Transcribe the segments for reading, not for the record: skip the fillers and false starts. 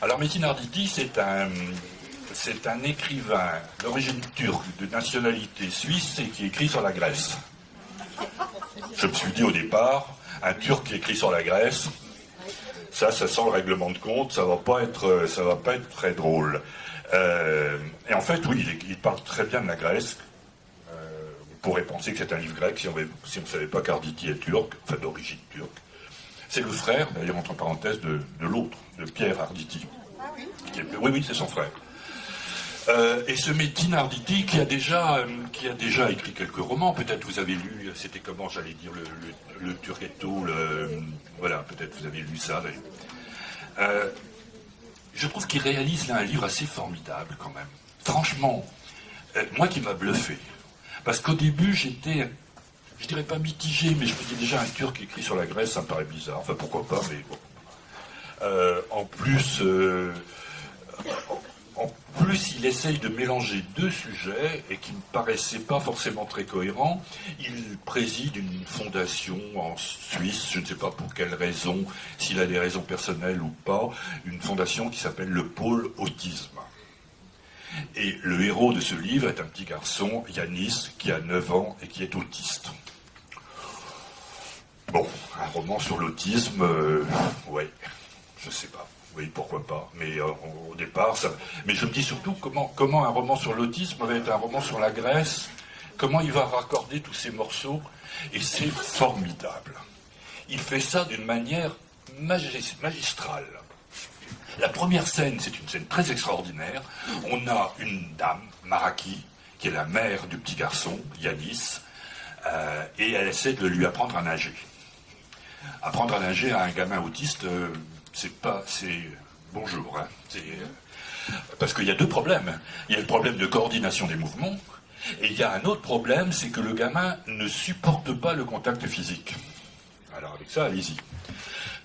Alors Metin Arditi, c'est un écrivain d'origine turque, de nationalité suisse et qui écrit sur la Grèce. Je me suis dit au départ, un Turc qui écrit sur la Grèce, ça sent le règlement de compte, ça va pas être très drôle. Et en fait, oui, il parle très bien de la Grèce. On pourrait penser que c'est un livre grec si on ne savait pas qu'Arditi est turc, enfin d'origine turque. C'est le frère, d'ailleurs entre parenthèses, de l'autre, de Pierre Arditi. Oui, c'est son frère. Et ce Metin Arditi qui a déjà écrit quelques romans, peut-être vous avez lu, c'était comment j'allais dire, le Turgetto, voilà, peut-être vous avez lu ça. Je trouve qu'il réalise là un livre assez formidable quand même. Franchement, moi qui m'a bluffé. Parce qu'au début j'étais, je dirais pas mitigé, mais je me disais déjà un Turc qui écrit sur la Grèce, ça me paraît bizarre. Enfin pourquoi pas, mais bon. En plus, il essaye de mélanger deux sujets et qui ne me paraissaient pas forcément très cohérents. Il préside une fondation en Suisse, je ne sais pas pour quelle raison, s'il a des raisons personnelles ou pas, une fondation qui s'appelle le Pôle Autisme. Et le héros de ce livre est un petit garçon, Yanis, qui a 9 ans et qui est autiste. Bon, un roman sur l'autisme, ouais, je sais pas. Oui, pourquoi pas. Mais au départ, ça... Mais je me dis surtout comment un roman sur l'autisme va être un roman sur la Grèce, comment il va raccorder tous ces morceaux, et c'est formidable. Il fait ça d'une manière magistrale. La première scène, c'est une scène très extraordinaire. On a une dame, Maraki, qui est la mère du petit garçon, Yanis, et elle essaie de lui apprendre à nager. Apprendre à nager à un gamin autiste... c'est bonjour, hein. Parce qu'il y a deux problèmes. Il y a le problème de coordination des mouvements, et il y a un autre problème, c'est que le gamin ne supporte pas le contact physique. Alors avec ça, allez-y.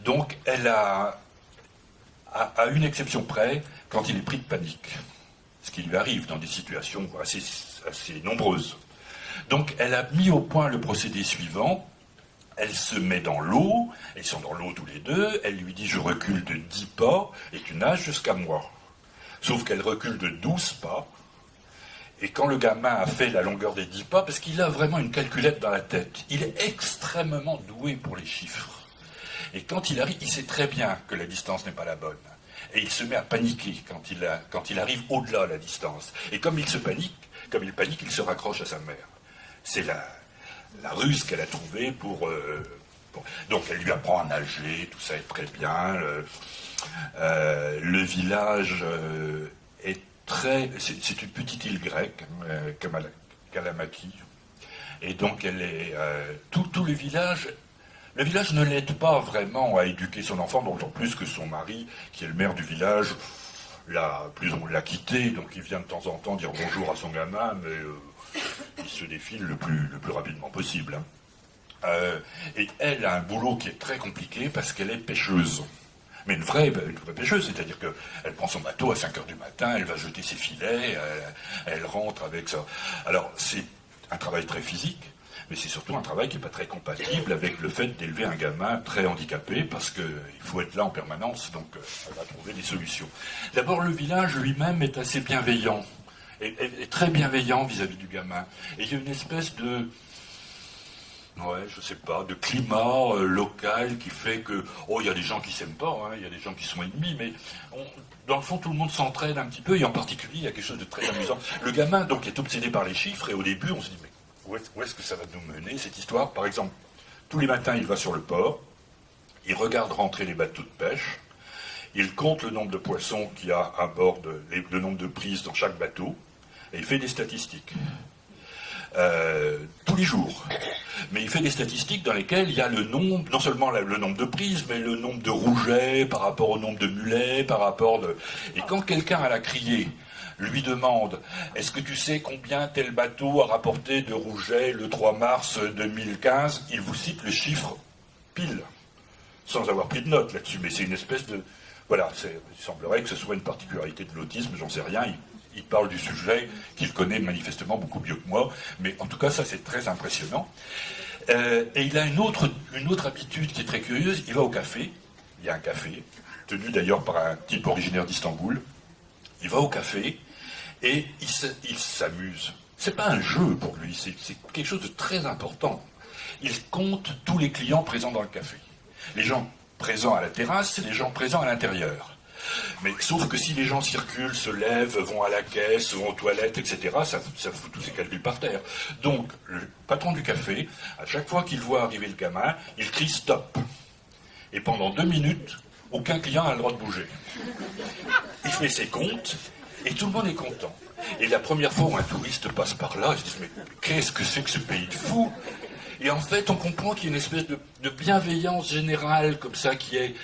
Donc elle a, à une exception près, quand il est pris de panique, ce qui lui arrive dans des situations assez nombreuses. Donc elle a mis au point le procédé suivant. Elle se met dans l'eau, ils sont dans l'eau tous les deux, elle lui dit « je recule de 10 pas et tu nages jusqu'à moi ». Sauf qu'elle recule de 12 pas, et quand le gamin a fait la longueur des 10 pas, parce qu'il a vraiment une calculette dans la tête, il est extrêmement doué pour les chiffres. Et quand il arrive, il sait très bien que la distance n'est pas la bonne. Et il se met à paniquer quand il arrive au-delà de la distance. Et comme il panique, il se raccroche à sa mère. C'est la ruse qu'elle a trouvée pour... Donc elle lui apprend à nager, tout ça est très bien. Le village est très... C'est une petite île grecque, Kalamaki. Et donc elle est... tout le village... Le village ne l'aide pas vraiment à éduquer son enfant, d'autant plus que son mari, qui est le maire du village, l'a quitté, donc il vient de temps en temps dire bonjour à son gamin, mais il se défile le plus rapidement possible. Hein. Et elle a un boulot qui est très compliqué parce qu'elle est pêcheuse. Mais une vraie pêcheuse, c'est-à-dire qu'elle prend son bateau à 5h du matin, elle va jeter ses filets, elle rentre avec ça. Alors c'est un travail très physique, mais c'est surtout un travail qui n'est pas très compatible avec le fait d'élever un gamin très handicapé, parce qu'il faut être là en permanence, donc elle va trouver des solutions. D'abord, le village lui-même est assez bienveillant, est très bienveillant vis-à-vis du gamin. Et il y a une espèce de... Ouais, je sais pas, de climat local qui fait que... Oh, il y a des gens qui s'aiment pas, hein, il y a des gens qui sont ennemis, mais dans le fond, tout le monde s'entraide un petit peu, et en particulier, il y a quelque chose de très amusant. Le gamin, donc, est obsédé par les chiffres, et au début, on se dit, mais où est-ce que ça va nous mener, cette histoire? Par exemple, tous les matins, il va sur le port, il regarde rentrer les bateaux de pêche, il compte le nombre de poissons qu'il y a à bord, le nombre de prises dans chaque bateau, et il fait des statistiques. Tous les jours. Mais il fait des statistiques dans lesquelles il y a le nombre, non seulement le nombre de prises, mais le nombre de rougets par rapport au nombre de mulets, par rapport de... Et quand quelqu'un à la criée lui demande « Est-ce que tu sais combien tel bateau a rapporté de rougets le 3 mars 2015 ?» Il vous cite le chiffre pile, sans avoir pris de note là-dessus. Mais c'est une espèce de... Voilà, il semblerait que ce soit une particularité de l'autisme, j'en sais rien. Il parle du sujet qu'il connaît manifestement beaucoup mieux que moi, mais en tout cas ça c'est très impressionnant. Et il a une autre habitude qui est très curieuse, il va au café, il y a un café, tenu d'ailleurs par un type originaire d'Istanbul. Il va au café et il s'amuse. C'est pas un jeu pour lui, c'est quelque chose de très important. Il compte tous les clients présents dans le café. Les gens présents à la terrasse et les gens présents à l'intérieur. Mais sauf que si les gens circulent, se lèvent, vont à la caisse, vont aux toilettes, etc., ça fout tous ces calculs par terre. Donc, le patron du café, à chaque fois qu'il voit arriver le gamin, il crie « stop ». Et pendant 2 minutes, aucun client n'a le droit de bouger. Il fait ses comptes, et tout le monde est content. Et la première fois où un touriste passe par là, il se dit « mais qu'est-ce que c'est que ce pays de fous ?» Et en fait, on comprend qu'il y a une espèce de bienveillance générale, comme ça, qui est,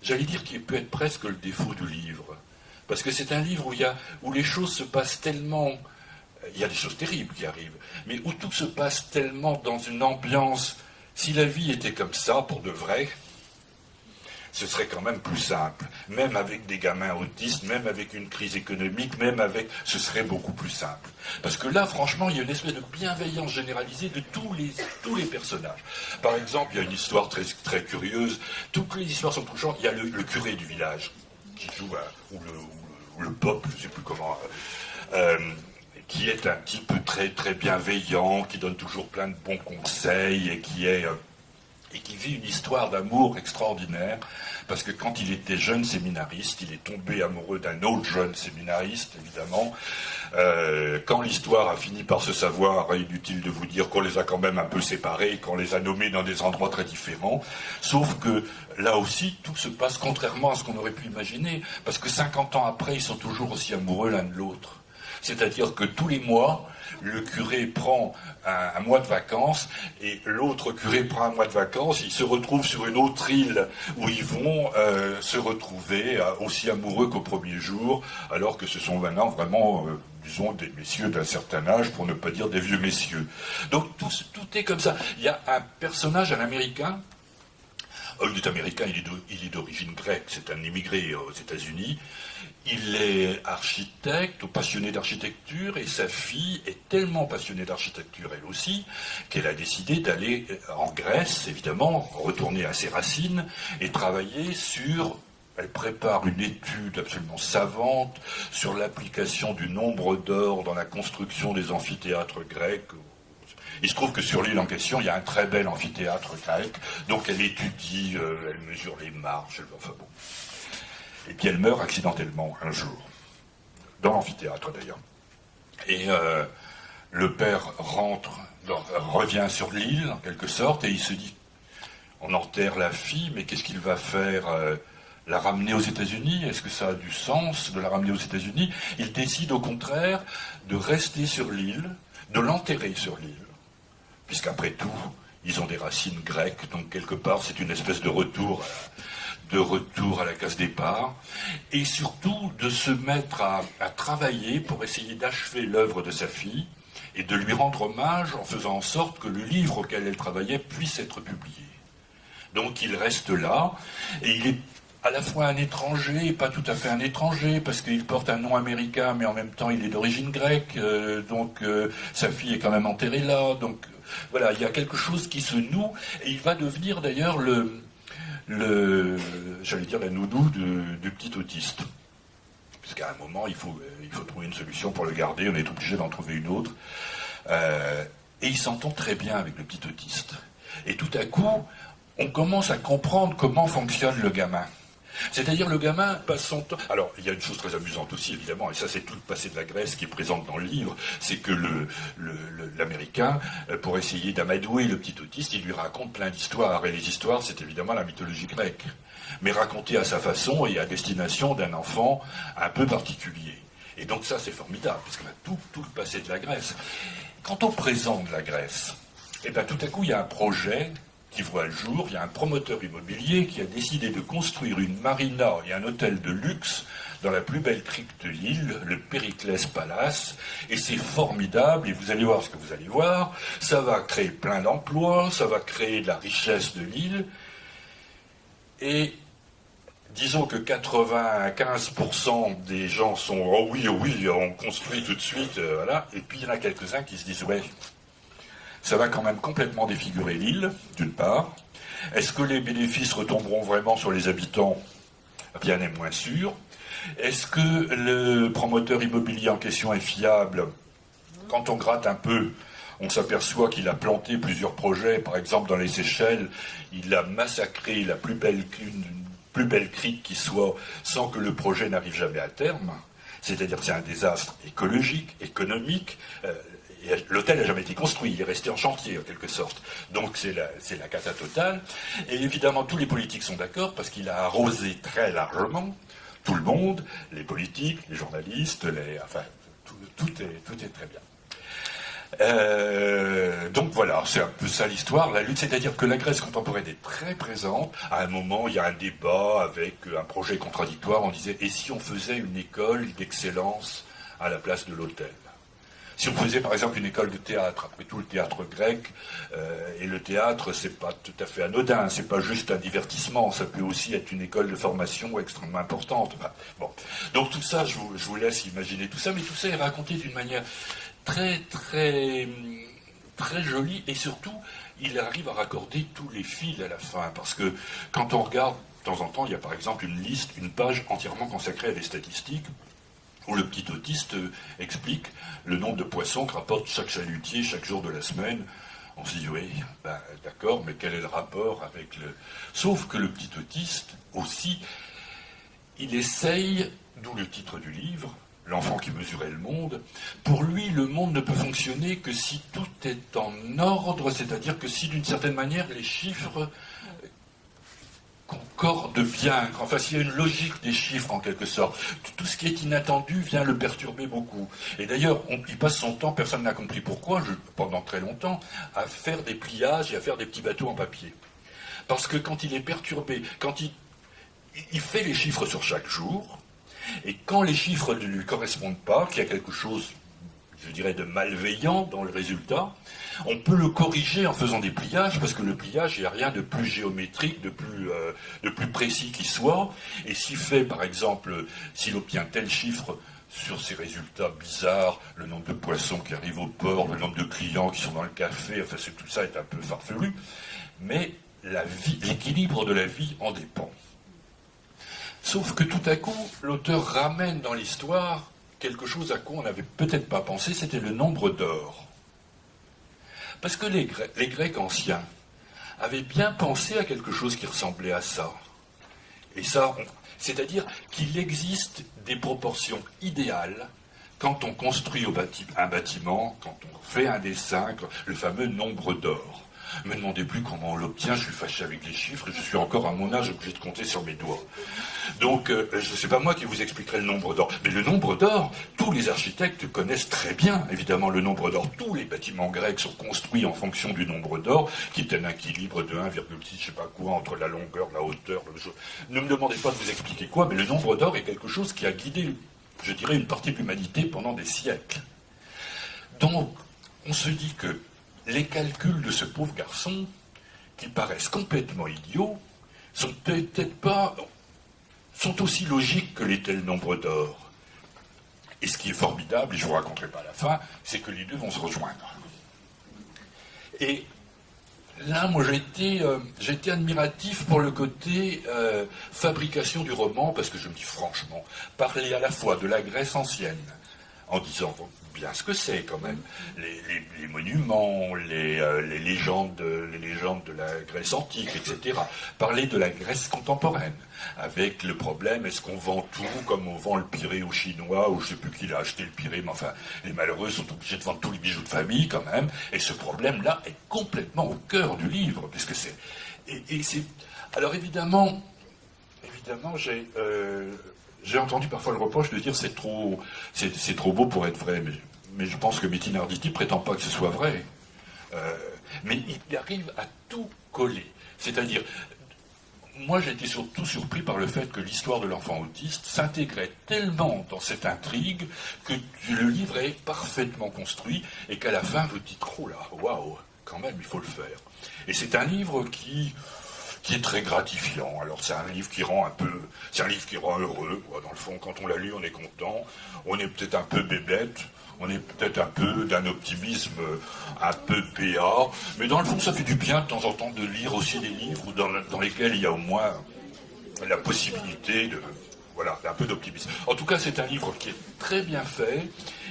j'allais dire, qui peut être presque le défaut du livre. Parce que c'est un livre où les choses se passent tellement... Il y a des choses terribles qui arrivent, mais où tout se passe tellement dans une ambiance... Si la vie était comme ça, pour de vrai, ce serait quand même plus simple. Même avec des gamins autistes, même avec une crise économique, ce serait beaucoup plus simple. Parce que là, franchement, il y a une espèce de bienveillance généralisée de tous les personnages. Par exemple, il y a une histoire très, très curieuse. Toutes les histoires sont touchantes. Il y a le curé du village, qui joue, ou le pop, je ne sais plus comment... qui est un type très, très bienveillant, qui donne toujours plein de bons conseils, et qui vit une histoire d'amour extraordinaire, parce que quand il était jeune séminariste, il est tombé amoureux d'un autre jeune séminariste, évidemment. Quand l'histoire a fini par se savoir, inutile de vous dire qu'on les a quand même un peu séparés, qu'on les a nommés dans des endroits très différents, sauf que là aussi, tout se passe contrairement à ce qu'on aurait pu imaginer, parce que 50 ans après, ils sont toujours aussi amoureux l'un de l'autre. C'est-à-dire que tous les mois, le curé prend un mois de vacances et l'autre curé prend un mois de vacances. Ils se retrouvent sur une autre île où ils vont se retrouver aussi amoureux qu'au premier jour, alors que ce sont maintenant vraiment, disons, des messieurs d'un certain âge, pour ne pas dire des vieux messieurs. Donc tout est comme ça. Il y a un personnage, un Américain. Il est américain, il est d'origine grecque, c'est un immigré aux États-Unis. Il est architecte, ou passionné d'architecture, et sa fille est tellement passionnée d'architecture, elle aussi, qu'elle a décidé d'aller en Grèce, évidemment, retourner à ses racines, et travailler sur... Elle prépare une étude absolument savante sur l'application du nombre d'or dans la construction des amphithéâtres grecs. Il se trouve que sur l'île en question, il y a un très bel amphithéâtre grec, donc elle étudie, elle mesure les marches, enfin bon. Et puis elle meurt accidentellement un jour, dans l'amphithéâtre d'ailleurs. Et le père revient sur l'île en quelque sorte, et il se dit, on enterre la fille, mais qu'est-ce qu'il va faire la ramener aux États-Unis? Est-ce que ça a du sens de la ramener aux États-Unis? Il décide au contraire de rester sur l'île, de l'enterrer sur l'île, puisqu'après tout, ils ont des racines grecques, donc quelque part c'est une espèce de retour à la case départ, et surtout de se mettre à travailler pour essayer d'achever l'œuvre de sa fille, et de lui rendre hommage en faisant en sorte que le livre auquel elle travaillait puisse être publié. Donc il reste là, et il est à la fois un étranger et pas tout à fait un étranger, parce qu'il porte un nom américain, mais en même temps il est d'origine grecque, donc sa fille est quand même enterrée là, donc voilà, il y a quelque chose qui se noue, et il va devenir d'ailleurs j'allais dire la nounou du petit autiste. Puisqu'à un moment, il faut trouver une solution pour le garder, on est obligé d'en trouver une autre. Et il s'entend très bien avec le petit autiste. Et tout à coup, on commence à comprendre comment fonctionne le gamin. C'est-à-dire le gamin passe son temps... Alors, il y a une chose très amusante aussi, évidemment, et ça c'est tout le passé de la Grèce qui est présente dans le livre, c'est que l'Américain, pour essayer d'amadouer le petit autiste, il lui raconte plein d'histoires, et les histoires, c'est évidemment la mythologie grecque, mais racontée à sa façon et à destination d'un enfant un peu particulier. Et donc ça c'est formidable, parce qu'on a tout le passé de la Grèce. Quant au présent de la Grèce, eh bien tout à coup il y a un projet qui voit le jour, il y a un promoteur immobilier qui a décidé de construire une marina et un hôtel de luxe dans la plus belle crypte de l'île, le Périclès Palace, et c'est formidable, et vous allez voir ce que vous allez voir, ça va créer plein d'emplois, ça va créer de la richesse de l'île, et disons que 95% des gens sont « oh oui, on construit tout de suite, voilà », et puis il y en a quelques-uns qui se disent « ouais, ça va quand même complètement défigurer l'île, d'une part. Est-ce que les bénéfices retomberont vraiment sur les habitants? Rien n'est moins sûr. Est-ce que le promoteur immobilier en question est fiable? Quand on gratte un peu, on s'aperçoit qu'il a planté plusieurs projets. Par exemple, dans les Seychelles, il a massacré la plus belle crique qui soit sans que le projet n'arrive jamais à terme. C'est-à-dire que c'est un désastre écologique, économique. L'hôtel n'a jamais été construit, il est resté en chantier en quelque sorte. Donc c'est la cata totale. Et évidemment, tous les politiques sont d'accord parce qu'il a arrosé très largement tout le monde, les politiques, les journalistes, enfin, tout est très bien. Donc voilà, c'est un peu ça l'histoire, la lutte, c'est-à-dire que la Grèce contemporaine est très présente. À un moment, il y a un débat avec un projet contradictoire, on disait, et si on faisait une école d'excellence à la place de l'hôtel? Si on faisait par exemple une école de théâtre, après tout le théâtre grec, et le théâtre c'est pas tout à fait anodin, c'est pas juste un divertissement, ça peut aussi être une école de formation extrêmement importante. Enfin, bon. Donc tout ça, je vous laisse imaginer tout ça, mais tout ça est raconté d'une manière très jolie, et surtout, il arrive à raccorder tous les fils à la fin, parce que quand on regarde, de temps en temps, il y a par exemple une page entièrement consacrée à des statistiques, où le petit autiste explique le nombre de poissons que rapporte chaque chalutier chaque jour de la semaine. On se dit, oui, ben, d'accord, mais quel est le rapport avec le... Sauf que le petit autiste, aussi, il essaye, d'où le titre du livre, L'enfant qui mesurait le monde, pour lui, le monde ne peut fonctionner que si tout est en ordre, c'est-à-dire que si, d'une certaine manière, les chiffres concorde bien, enfin s'il y a une logique des chiffres en quelque sorte, tout ce qui est inattendu vient le perturber beaucoup. Et d'ailleurs, il passe son temps, personne n'a compris pourquoi, pendant très longtemps, à faire des pliages et à faire des petits bateaux en papier. Parce que quand il est perturbé, quand il fait les chiffres sur chaque jour, et quand les chiffres ne lui correspondent pas, qu'il y a quelque chose, je dirais, de malveillant dans le résultat, on peut le corriger en faisant des pliages, parce que le pliage, il n'y a rien de plus géométrique, de plus précis qui soit. Et s'il fait, par exemple, s'il obtient tel chiffre sur ces résultats bizarres, le nombre de poissons qui arrivent au port, le nombre de clients qui sont dans le café, enfin tout ça est un peu farfelu, mais l'équilibre de la vie en dépend. Sauf que tout à coup, l'auteur ramène dans l'histoire quelque chose à quoi on n'avait peut-être pas pensé, c'était le nombre d'or. Parce que les Grecs anciens avaient bien pensé à quelque chose qui ressemblait à ça. Et ça, c'est-à-dire qu'il existe des proportions idéales quand on construit un bâtiment, quand on fait un dessin, le fameux nombre d'or. Ne me demandez plus comment on l'obtient, je suis fâché avec les chiffres, je suis encore à mon âge obligé de compter sur mes doigts. Donc, je ne sais pas moi qui vous expliquerai le nombre d'or. Mais le nombre d'or, tous les architectes connaissent très bien, évidemment, le nombre d'or. Tous les bâtiments grecs sont construits en fonction du nombre d'or, qui est un équilibre de 1,6, je ne sais pas quoi, entre la longueur, la hauteur, Ne me demandez pas de vous expliquer quoi, mais le nombre d'or est quelque chose qui a guidé, je dirais, une partie de l'humanité pendant des siècles. Donc, on se dit que les calculs de ce pauvre garçon, qui paraissent complètement idiots, sont peut-être pas... sont aussi logiques que l'était le nombre d'or. Et ce qui est formidable, et je ne vous raconterai pas à la fin, c'est que les deux vont se rejoindre. Et là, moi, j'ai été admiratif pour le côté fabrication du roman, parce que je me dis franchement, parler à la fois de la Grèce ancienne, en disant bien ce que c'est quand même, les monuments, les légendes de la Grèce antique, etc. Parler de la Grèce contemporaine, avec le problème, est-ce qu'on vend tout comme on vend le Pirée aux Chinois, ou je ne sais plus qui l'a acheté le Pirée, mais enfin, les malheureux sont obligés de vendre tous les bijoux de famille quand même, et ce problème-là est complètement au cœur du livre, puisque c'est... Et c'est... Alors évidemment, j'ai entendu parfois le reproche de dire c'est trop beau pour être vrai, mais je pense que Metin Arditi prétend pas que ce soit vrai. Mais il arrive à tout coller. C'est-à-dire, moi j'ai été surtout surpris par le fait que l'histoire de l'enfant autiste s'intégrait tellement dans cette intrigue que le livre est parfaitement construit et qu'à la fin vous dites oh là, waouh, quand même il faut le faire. Et c'est un livre qui est très gratifiant. Alors c'est un livre qui rend heureux, quoi. Dans le fond, quand on l'a lu, on est content, on est peut-être un peu bébête, on est peut-être un peu d'un optimisme un peu péard, mais dans le fond, ça fait du bien de temps en temps de lire aussi des livres dans lesquels il y a au moins la possibilité de, voilà, d'un peu d'optimisme. En tout cas, c'est un livre qui est très bien fait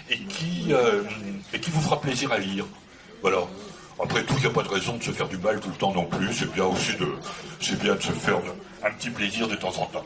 et qui vous fera plaisir à lire. Voilà. Après tout, il n'y a pas de raison de se faire du mal tout le temps non plus. C'est bien aussi c'est bien de se faire un petit plaisir de temps en temps.